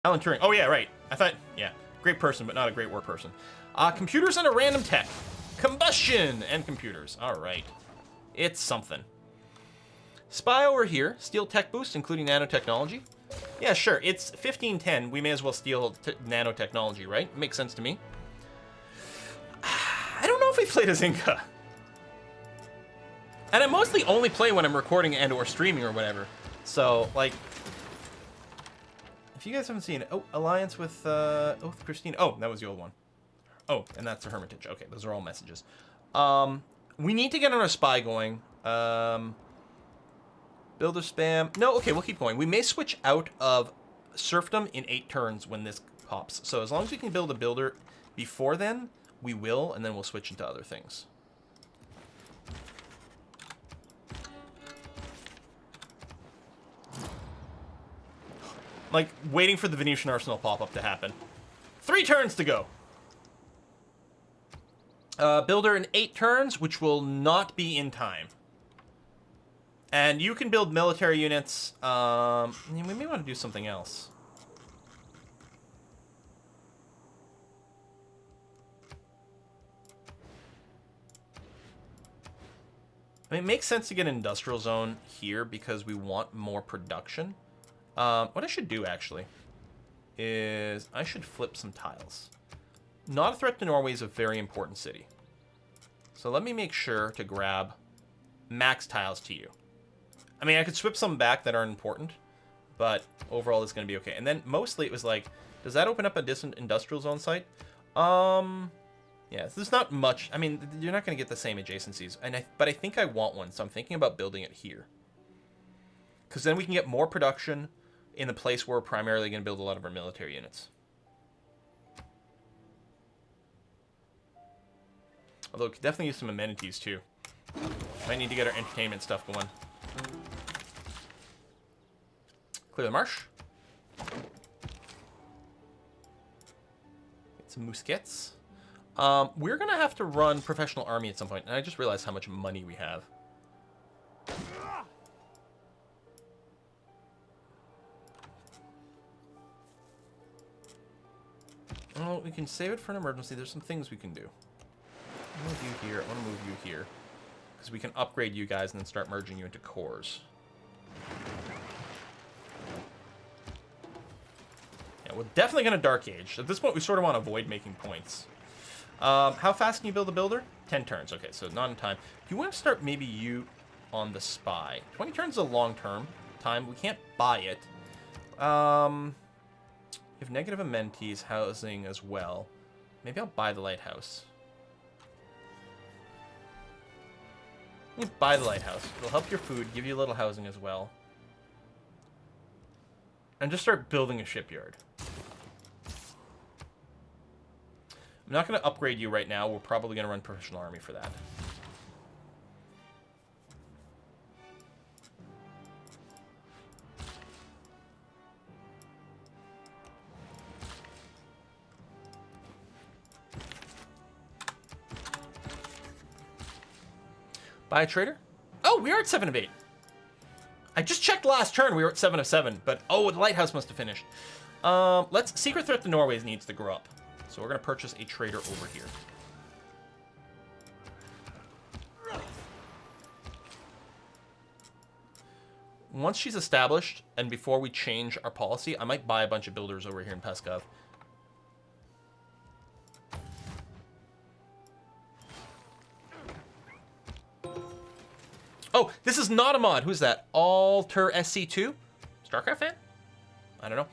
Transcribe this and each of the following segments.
Alan Turing. Oh, yeah, right. I thought, yeah, great person, but not a great work person. Computers and a random tech. Combustion and computers. All right. It's something. Spy over here. Steal tech boost, including nanotechnology. Yeah, sure. It's 1510. We may as well steal nanotechnology, right? Makes sense to me. I don't know if we played as Inca. And I mostly only play when I'm recording and or streaming or whatever. So, like, if you guys haven't seen it, oh, alliance with Oath Christine. Oh, that was the old one. Oh, and that's the Hermitage. Okay, those are all messages. We need to get on our spy going. Builder spam. No, okay, we'll keep going. We may switch out of serfdom in 8 turns when this pops. So as long as we can build a builder before then, we will, and then we'll switch into other things. Like, waiting for the Venetian Arsenal pop-up to happen. 3 turns to go. Builder in 8 turns, which will not be in time. And you can build military units. We may want to do something else. I mean, it makes sense to get an industrial zone here because we want more production. What I should do, actually, is I should flip some tiles. Not a threat to Norway is a very important city. So let me make sure to grab max tiles to you. I mean, I could swip some back that aren't important, but overall it's going to be okay. And then mostly it was like, does that open up a distant industrial zone site? Yeah, so there's not much. I mean, you're not going to get the same adjacencies. But I think I want one, so I'm thinking about building it here. Because then we can get more production in the place where we're primarily going to build a lot of our military units. Although we could definitely use some amenities too. Might need to get our entertainment stuff going. Clear the marsh. Get some muskets. We're going to have to run professional army at some point, and I just realized how much money we have. Well, we can save it for an emergency. There's some things we can do. I'll move you here. I want to move you here. Because we can upgrade you guys and then start merging you into cores. Yeah, we're definitely going to Dark Age. At this point, we sort of want to avoid making points. How fast can you build a builder? 10 turns. Okay, so not in time. If you want to start maybe you on the spy. 20 turns is a long-term time. We can't buy it. If negative amenities, housing as well. Maybe I'll buy the lighthouse. Buy the lighthouse. It'll help your food, give you a little housing as well. And just start building a shipyard. I'm not going to upgrade you right now. We're probably going to run professional army for that. Buy a trader? Oh, we are at 7 of 8. I just checked last turn. We were at 7 of 7, but oh, the lighthouse must have finished. Secret threat to Norway needs to grow up. So we're going to purchase a trader over here. Once she's established, and before we change our policy, I might buy a bunch of builders over here in Peskov. Oh, this is not a mod. Who's that? Alter SC2? StarCraft fan? I don't know.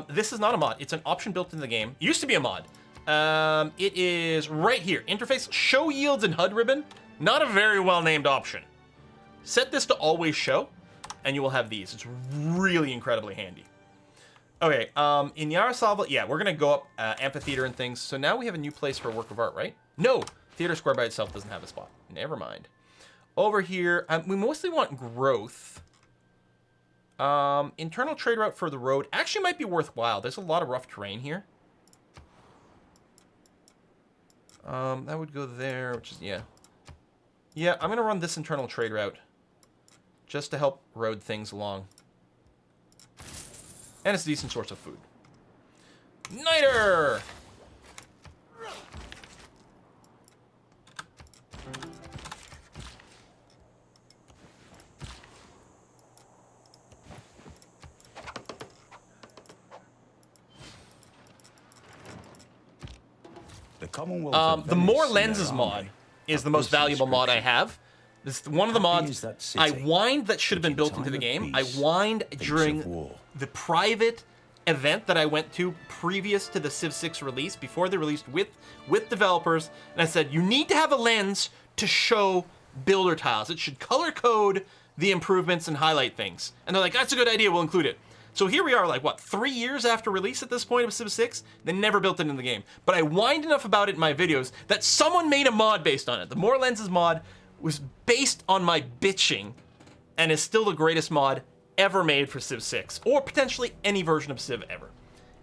This is not a mod. It's an option built into the game. It used to be a mod. It is right here. Interface, show yields and HUD ribbon. Not a very well-named option. Set this to always show, and you will have these. It's really incredibly handy. Okay, in Yaroslavl, yeah, we're going to go up amphitheater and things. So now we have a new place for a work of art, right? No, theater square by itself doesn't have a spot. Never mind. Over here, we mostly want growth. Internal trade route for the road actually might be worthwhile. There's a lot of rough terrain here. That would go there, which is, yeah. Yeah, I'm going to run this internal trade route just to help road things along. And it's a decent source of food. Niter! The more lenses mod is the most valuable mod I have. This is one of the mods I whined that should have been built into the game. I whined during the private event that I went to previous to the Civ 6 release, before they released with developers, and I said, you need to have a lens to show builder tiles. It should color code the improvements and highlight things. And they're like, that's a good idea, we'll include it. So here we are, like, what, 3 years after release at this point of Civ 6? They never built it in the game. But I whined enough about it in my videos that someone made a mod based on it. The More Lenses mod was based on my bitching and is still the greatest mod ever made for Civ 6, or potentially any version of Civ ever.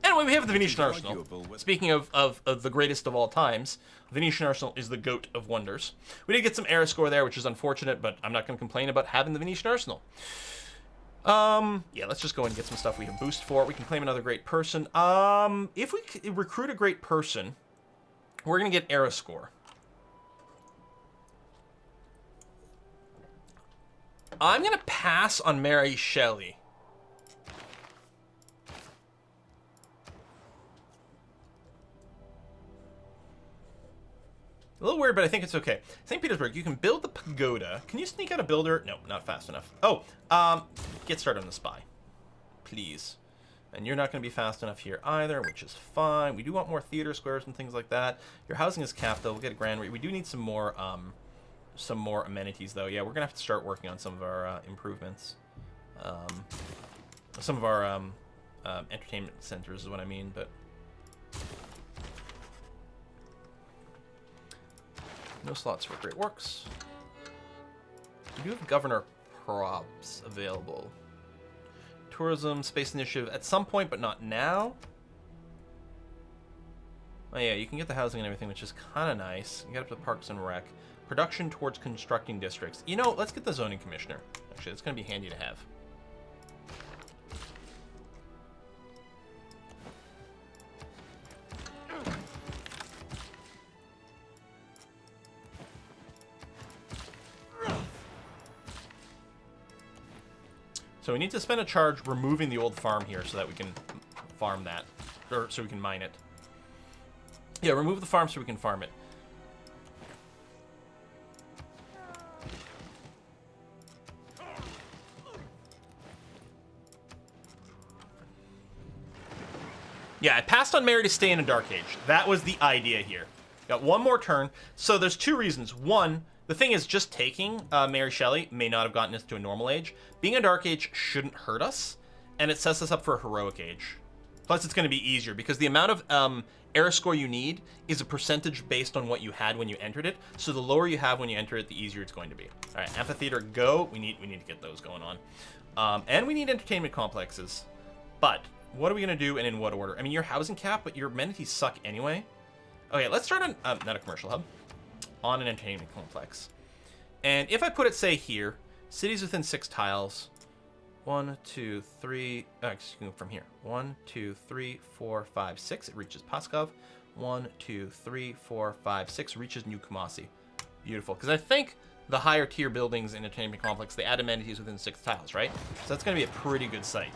Anyway, we have the Venetian Arsenal. Speaking of the greatest of all times, Venetian Arsenal is the goat of wonders. We did get some error score there, which is unfortunate, but I'm not going to complain about having the Venetian Arsenal. Yeah, let's just go and get some stuff we can boost for. We can claim another great person. If we recruit a great person, we're going to get error score. I'm going to pass on Mary Shelley. A little weird, but I think it's okay. St. Petersburg, you can build the pagoda. Can you sneak out a builder? No, not fast enough. Oh, get started on the spy, please. And you're not going to be fast enough here either, which is fine. We do want more theater squares and things like that. Your housing is capped, though. We'll get a grand rate. We do need some more amenities, though. Yeah, we're going to have to start working on some of our improvements. Some of our entertainment centers is what I mean, but... No slots for Great Works. We do have Governor Probs available. Tourism, Space Initiative at some point, but not now. Oh yeah, you can get the housing and everything, which is kind of nice. You get up to the Parks and Rec. Production towards constructing districts. You know, let's get the Zoning Commissioner. Actually, it's going to be handy to have. So we need to spend a charge removing the old farm here so that we can farm that, or so we can mine it. Yeah, remove the farm so we can farm it. Yeah, I passed on Mary to stay in a Dark Age. That was the idea here. Got one more turn. So there's two reasons. One, the thing is, just taking Mary Shelley may not have gotten us to a normal age. Being a Dark Age shouldn't hurt us, and it sets us up for a Heroic Age. Plus, it's going to be easier, because the amount of error score you need is a percentage based on what you had when you entered it. So the lower you have when you enter it, the easier it's going to be. All right, Amphitheater, go. We need to get those going on. And we need entertainment complexes. But what are we going to do, and in what order? I mean, you're housing cap, but your amenities suck anyway. Okay, let's start on, not a commercial hub, on an entertainment complex. And if I put it, say, here, cities within 6 tiles, 1, 2, 3, excuse me, from here, 1, 2, 3, 4, 5, 6, it reaches Paskov. 1, 2, 3, 4, 5, 6, reaches New Kumasi. Beautiful, because I think the higher tier buildings in entertainment complex, they add amenities within 6 tiles, right? So that's going to be a pretty good site.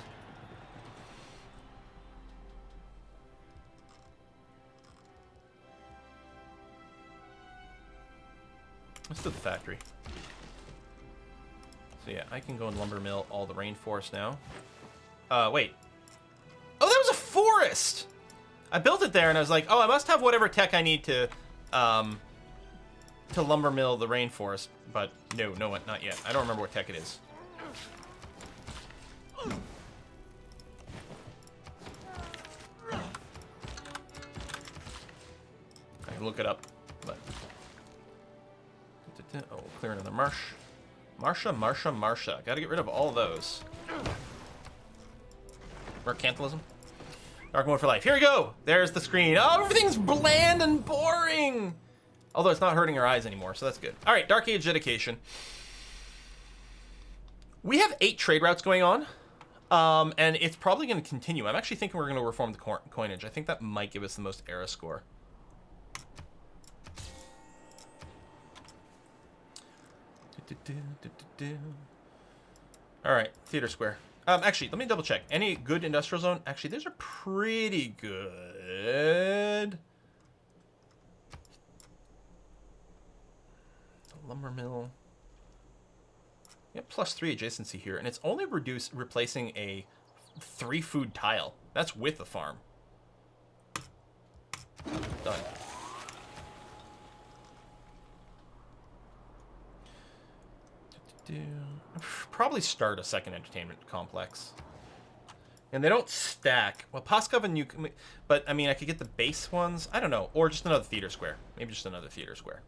Let's do the factory. So yeah, I can go and lumber mill all the rainforest now. Wait. Oh, that was a forest! I built it there and I was like, oh, I must have whatever tech I need to lumber mill the rainforest. But no, not yet. I don't remember what tech it is. I can look it up, but... Oh, clear another marsh. Marsha. Gotta get rid of all of those. Mercantilism. Dark mode for life. Here we go! There's the screen. Oh, everything's bland and boring! Although it's not hurting our eyes anymore, so that's good. Alright, Dark Age dedication. We have 8 trade routes going on. And it's probably going to continue. I'm actually thinking we're going to reform the coinage. I think that might give us the most era score. All right, Theater Square. Actually, let me double check. Any good industrial zone? Actually, these are pretty good. The lumber mill. Yeah, +3 adjacency here, and it's only replacing a 3 food tile. That's with a farm. Done. Probably start a second entertainment complex. And they don't stack. Well, Paskov and but I mean, I could get the base ones. I don't know, or just another theater square. Maybe just another theater square.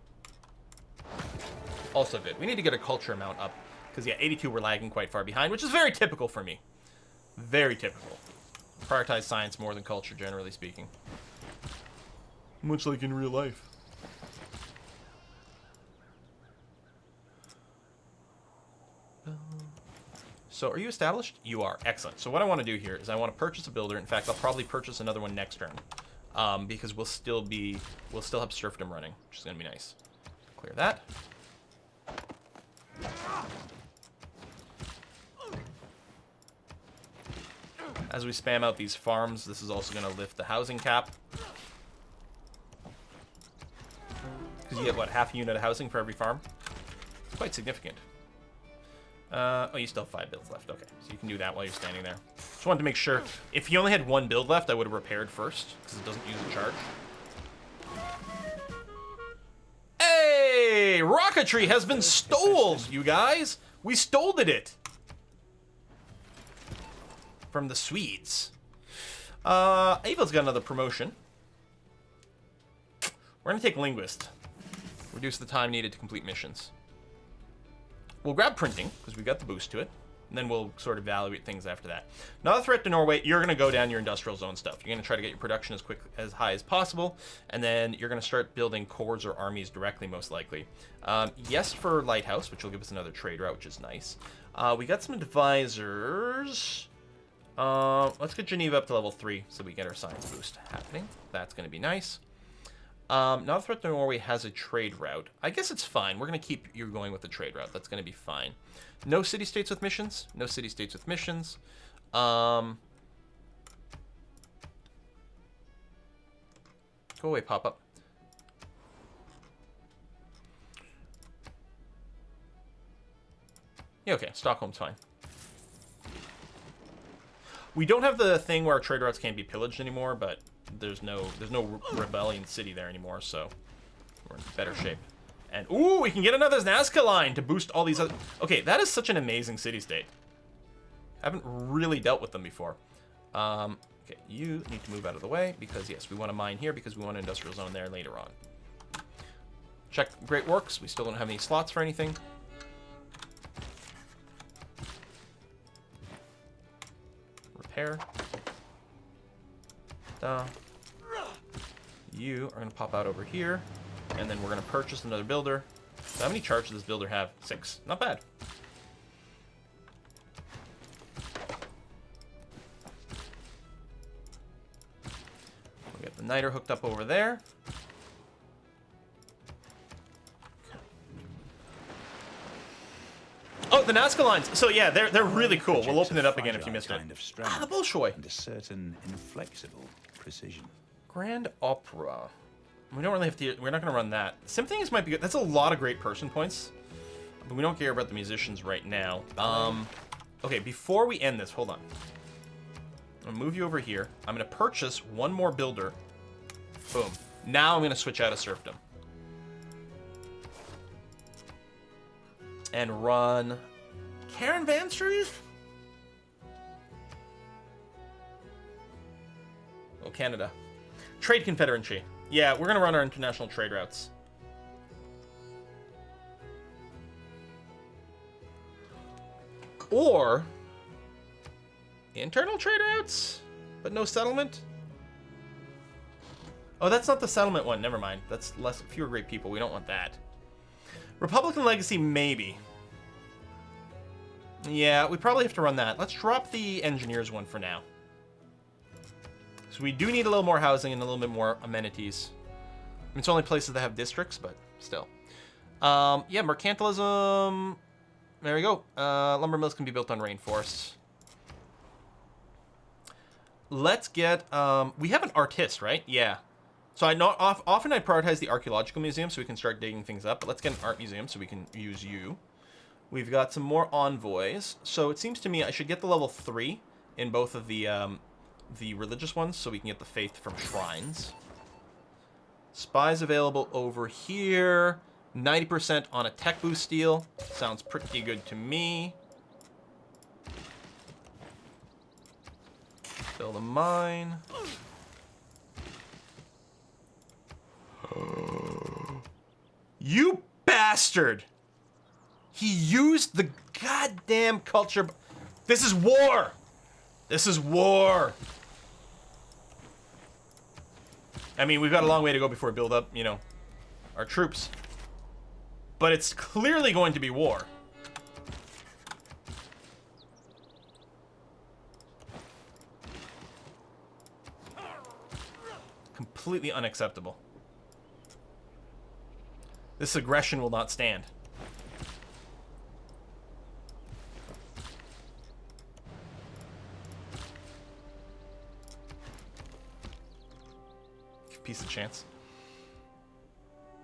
Also good. We need to get a culture amount up because yeah, 82 we're lagging quite far behind, which is very typical for me. Very typical. Prioritize science more than culture, generally speaking. Much like in real life. So, are you established? You are. Excellent. So what I want to do here is I want to purchase a builder. In fact, I'll probably purchase another one next turn. Because we'll still have serfdom running, which is going to be nice. Clear that. As we spam out these farms, this is also going to lift the housing cap. Because you get, what, half a unit of housing for every farm? It's quite significant. Oh, you still have 5 builds left. Okay, so you can do that while you're standing there. Just wanted to make sure. If you only had 1 build left, I would have repaired first, because it doesn't use a charge. Hey! Rocketry has been stole, you guys! We stole it! From the Swedes. Ava's got another promotion. We're gonna take Linguist. Reduce the time needed to complete missions. We'll grab printing, because we've got the boost to it. And then we'll sort of evaluate things after that. Another threat to Norway, you're going to go down your industrial zone stuff. You're going to try to get your production as high as possible. And then you're going to start building corps or armies directly, most likely. Yes for Lighthouse, which will give us another trade route, which is nice. We got some advisors. Let's get Geneva up to level 3 so we get our science boost happening. That's going to be nice. Not a threat to Norway has a trade route. I guess it's fine. We're going to keep you going with the trade route. That's going to be fine. No city-states with missions. No city-states with missions. Go away, pop-up. Yeah, okay. Stockholm's fine. We don't have the thing where our trade routes can't be pillaged anymore, but there's no rebellion city there anymore, so we're in better shape. And ooh, we can get another Nazca line to boost all these other. Okay, that is such an amazing city-state. Haven't really dealt with them before. Okay, you need to move out of the way because yes, we want to mine here because we want an industrial zone there later on. Check Great Works. We still don't have any slots for anything. Repair. You are going to pop out over here, and then we're going to purchase another builder. So how many charges does this builder have? 6. Not bad. We got the Niter hooked up over there. Oh, the Nazca lines. So yeah, they're really cool. We'll open it up again if you missed it. Ah, the Bolshoi. And a certain inflexible precision. Grand Opera. We don't really have to. We're not going to run that. Symphonies might be good. That's a lot of great person points, but we don't care about the musicians right now. Okay, before we end this, hold on. I'm going to move you over here. I'm going to purchase one more builder. Boom. Now I'm going to switch out of serfdom. And run Karen Vanstreet? Oh, Canada. Trade Confederacy. Yeah, we're going to run our international trade routes. Or internal trade routes, but no settlement. Oh, that's not the settlement one. Never mind. That's fewer great people. We don't want that. Republican legacy, maybe. Yeah, we probably have to run that. Let's drop the engineers one for now. So we do need a little more housing and a little bit more amenities. It's only places that have districts, but still. Yeah, mercantilism. There we go. Lumber mills can be built on rainforests. Let's get... we have an artist, right? Yeah. So often I prioritize the archaeological museum so we can start digging things up. But let's get an art museum so we can use you. We've got some more envoys. So it seems to me I should get the level 3 in both of the religious ones so we can get the faith from shrines. Spies available over here. 90% on a tech boost deal. Sounds pretty good to me. Build a mine. You bastard! He used the goddamn culture. This is war! This is war! I mean, we've got a long way to go before we build up, you know, our troops. But it's clearly going to be war. Completely unacceptable. This aggression will not stand. Piece of chance.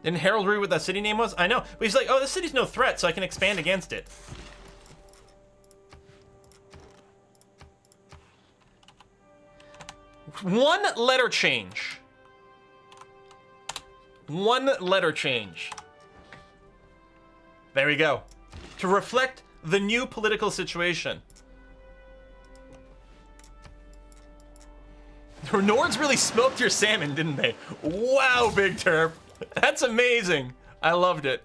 Didn't Harold read what that city name was? I know. But he's like, oh, this city's no threat, so I can expand against it. One letter change. One letter change. There we go. To reflect the new political situation. The Nords really smoked your salmon, didn't they? Wow, Big Terp. That's amazing. I loved it.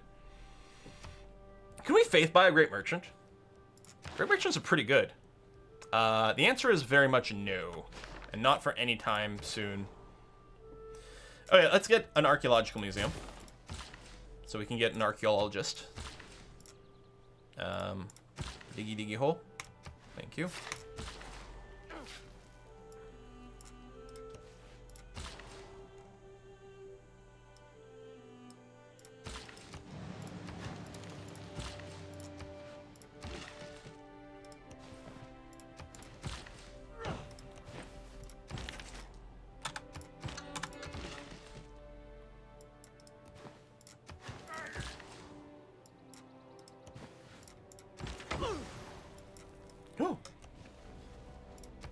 Can we faith buy a great merchant? Great merchants are pretty good. The answer is very much no. And not for any time soon. Okay, let's get an archaeological museum. So we can get an archaeologist. Diggy diggy hole. Thank you.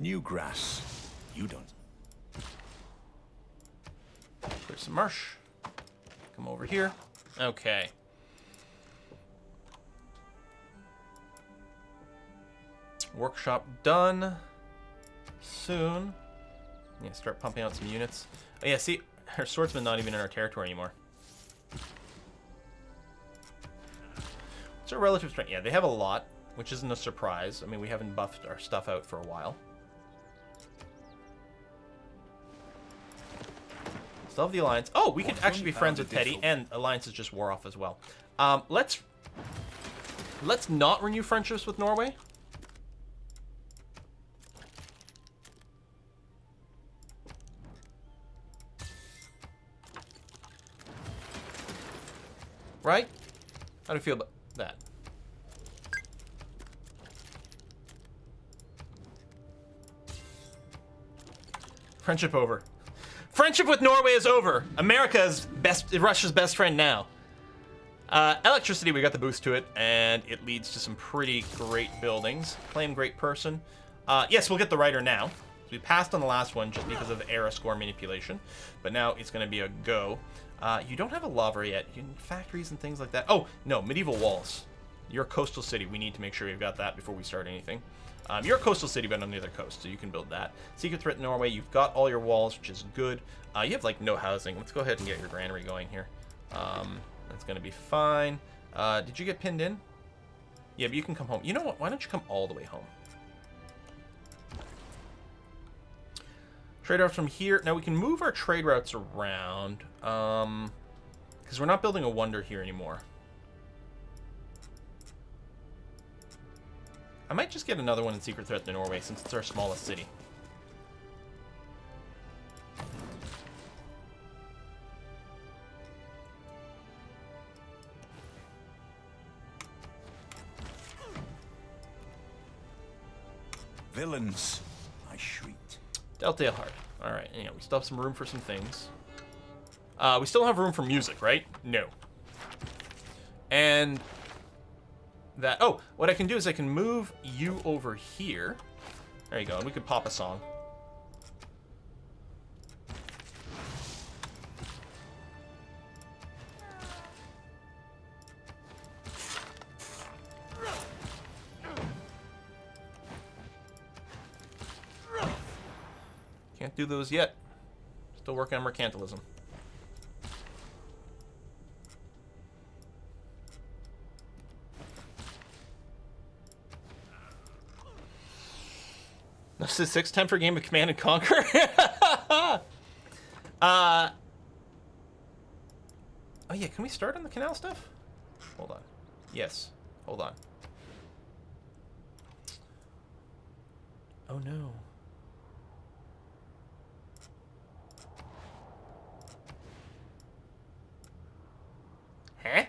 New grass. You don't. There's some marsh. Come over here. Okay. Workshop done. Soon. Yeah, start pumping out some units. Oh yeah, see, our swordsman not even in our territory anymore. What's our relative strength? Yeah, they have a lot, which isn't a surprise. I mean, we haven't buffed our stuff out for a while. Still have the alliance. Oh, we can actually be friends with Teddy, and alliances just wore off as well. Let's not renew friendships with Norway. Right? How do you feel about that? Friendship over. Friendship with Norway is over. America's Russia's best friend now. Electricity, we got the boost to it, and it leads to some pretty great buildings. Claim great person. Yes, we'll get the writer now. We passed on the last one just because of era score manipulation, but now it's going to be a go. You don't have a lava yet. You need factories and things like that. Oh, no, medieval walls. You're a coastal city. We need to make sure we've got that before we start anything. You're a coastal city, but on the other coast, so you can build that. Secret threat in Norway, you've got all your walls, which is good. You have, like, no housing. Let's go ahead and get your granary going here. That's going to be fine. Did you get pinned in? Yeah, but you can come home. You know what? Why don't you come all the way home? Trade routes from here. Now, we can move our trade routes around, because we're not building a wonder here anymore. I might just get another one in Secret Threat to Norway since it's our smallest city. Villains, I shrieked. Deltale Heart. Alright, we still have some room for some things. We still have room for music, right? No. And that... Oh, what I can do is I can move you over here. There you go, and we could pop a song. Can't do those yet. Still working on mercantilism. This is 6th time for a game of Command and Conquer. Oh yeah, can we start on the canal stuff? Hold on. Yes. Hold on. Oh no. Huh?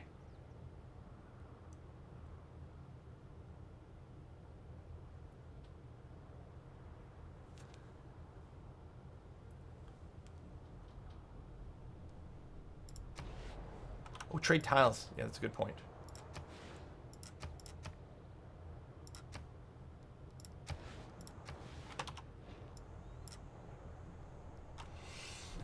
Oh, trade tiles. Yeah, that's a good point.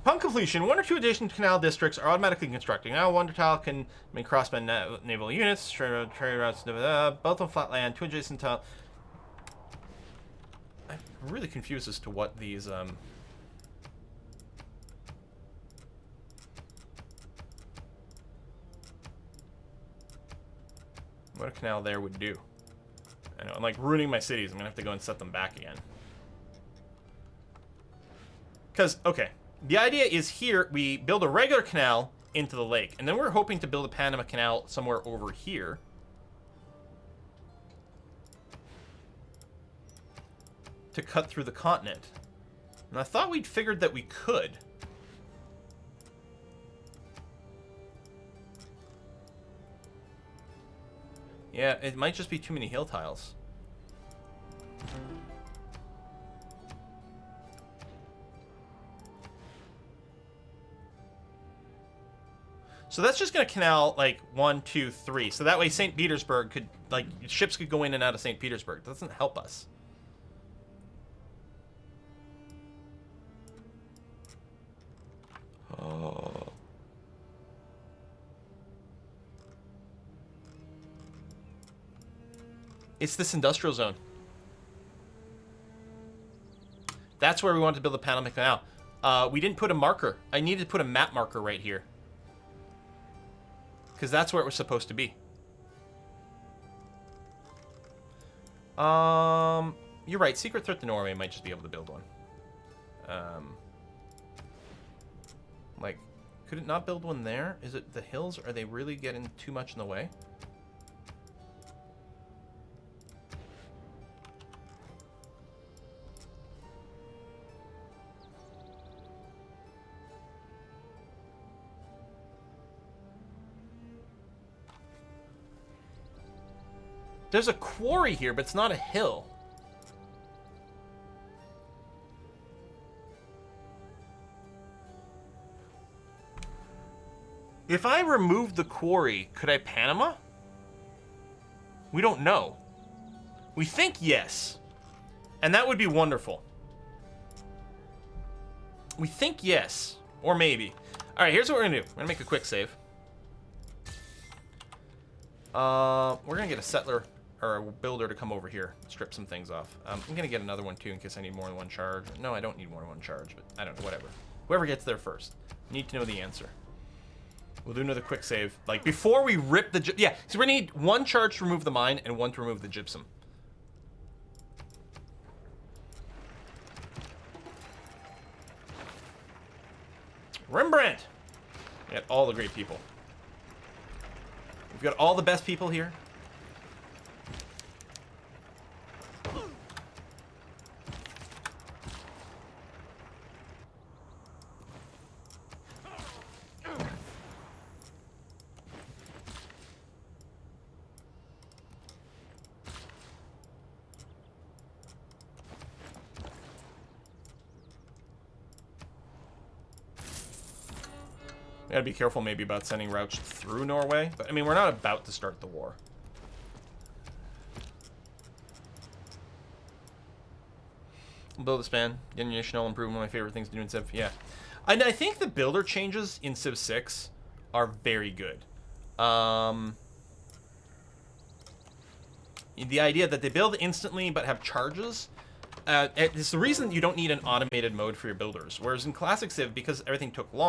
Upon completion, 1 or 2 adjacent canal districts are automatically constructed. Now, 1 tile can make crossbow naval units, trade routes, both on flat land, 2 adjacent tile. I'm really confused as to what these what a canal there would do. I know, I'm like ruining my cities. I'm gonna have to go and set them back again. Because, okay, the idea is here we build a regular canal into the lake, and then we're hoping to build a Panama Canal somewhere over here. To cut through the continent. And I thought we'd figured that we could. Yeah, it might just be too many hill tiles. So that's just going to canal, like, 1, 2, 3. So that way St. Petersburg could, like, ships could go in and out of St. Petersburg. That doesn't help us. Oh. It's this industrial zone. That's where we wanted to build the Panama Canal. We didn't put a marker. I needed to put a map marker right here. Because that's where it was supposed to be. You're right. Secret Threat to Norway might just be able to build one. Like, could it not build one there? Is it the hills? Are they really getting too much in the way? There's a quarry here, but it's not a hill. If I removed the quarry, could I Panama? We don't know. We think yes. And that would be wonderful. We think yes. Or maybe. Alright, here's what we're gonna do. We're gonna make a quick save. We're gonna get a settler or a builder to come over here, strip some things off. I'm gonna get another one too in case I need more than one charge. No, I don't need more than one charge, but I don't know, whatever. Whoever gets there first. Need to know the answer. We'll do another quick save. Like, before we rip the... Yeah, so we need 1 charge to remove the mine and 1 to remove the gypsum. Rembrandt! We got all the great people. We've got all the best people here. We gotta be careful maybe about sending routes through Norway. But, I mean, we're not about to start the war. Build the span. Getting additional improvement. One of my favorite things to do in Civ. Yeah. And I think the builder changes in Civ 6 are very good. The idea that they build instantly but have charges. It's the reason you don't need an automated mode for your builders. Whereas in Classic Civ, because everything took long,